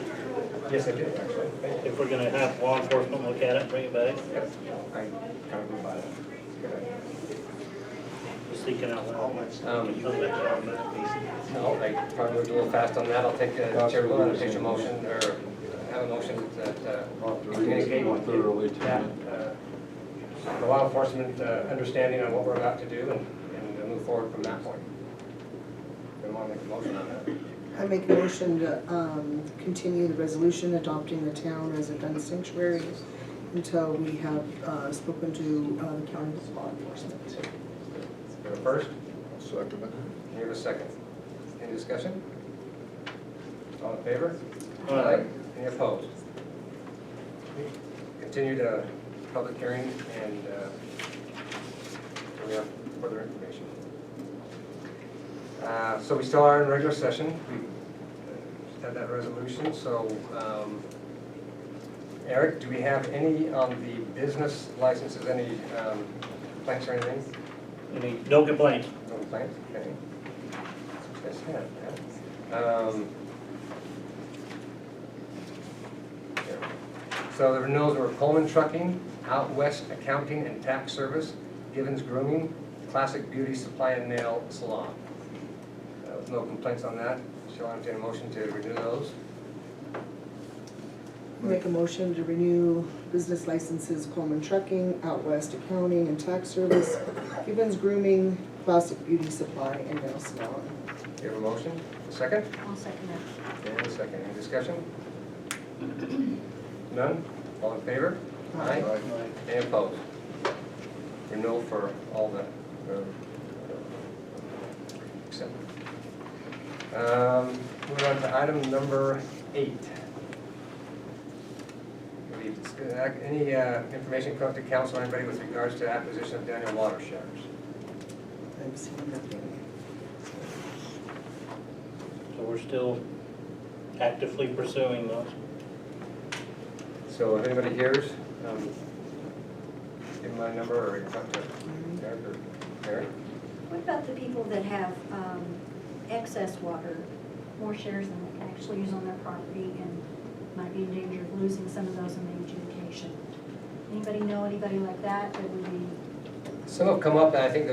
Yes, I did, actually. Thank you. If we're gonna have law enforcement look at it, bring it back? Yep. I kind of moved by that. Just thinking out loud. No, I probably moved a little fast on that. I'll take the chair will entertain a motion, or have a motion that communicate thoroughly that the law enforcement understanding on what we're about to do and move forward from that point. We want to make a motion on that. I make a motion to continue the resolution adopting the town as a gun sanctuary until we have spoken to the county law enforcement. We have a first, Second. we have a second. Any discussion? All in favor? Aye. Any opposed? Continue the public hearing and we have further information. So we still are in regular session. We just had that resolution, so Eric, do we have any on the business licenses, any complaints or anything? No complaints. No complaints, okay. Yes, yeah. So the renewals were Coleman Trucking, Out West Accounting and Tax Service, Givens Grooming, Classic Beauty Supply and Nail Salon. With no complaints on that, shall I entertain a motion to renew those? Make a motion to renew business licenses Coleman Trucking, Out West Accounting and Tax Service, Gibbons Grooming, Classic Beauty Supply and Nail Salon. Do you have a motion? A second? I'll second that. And a second. Any discussion? None? All in favor? Aye. Any opposed? Renewal for all the, except. Moving on to item number 8. Any information come to council or anybody with regards to acquisition of Daniel Water Showers? I've seen nothing. So we're still actively pursuing those. So if anybody hears, give my number or talk to Eric or Mary. What about the people that have excess water, more shares than they can actually use on their property, and might be in danger of losing some of those in the adjudication. Anybody know anybody like that that would be Some have come up, and I think that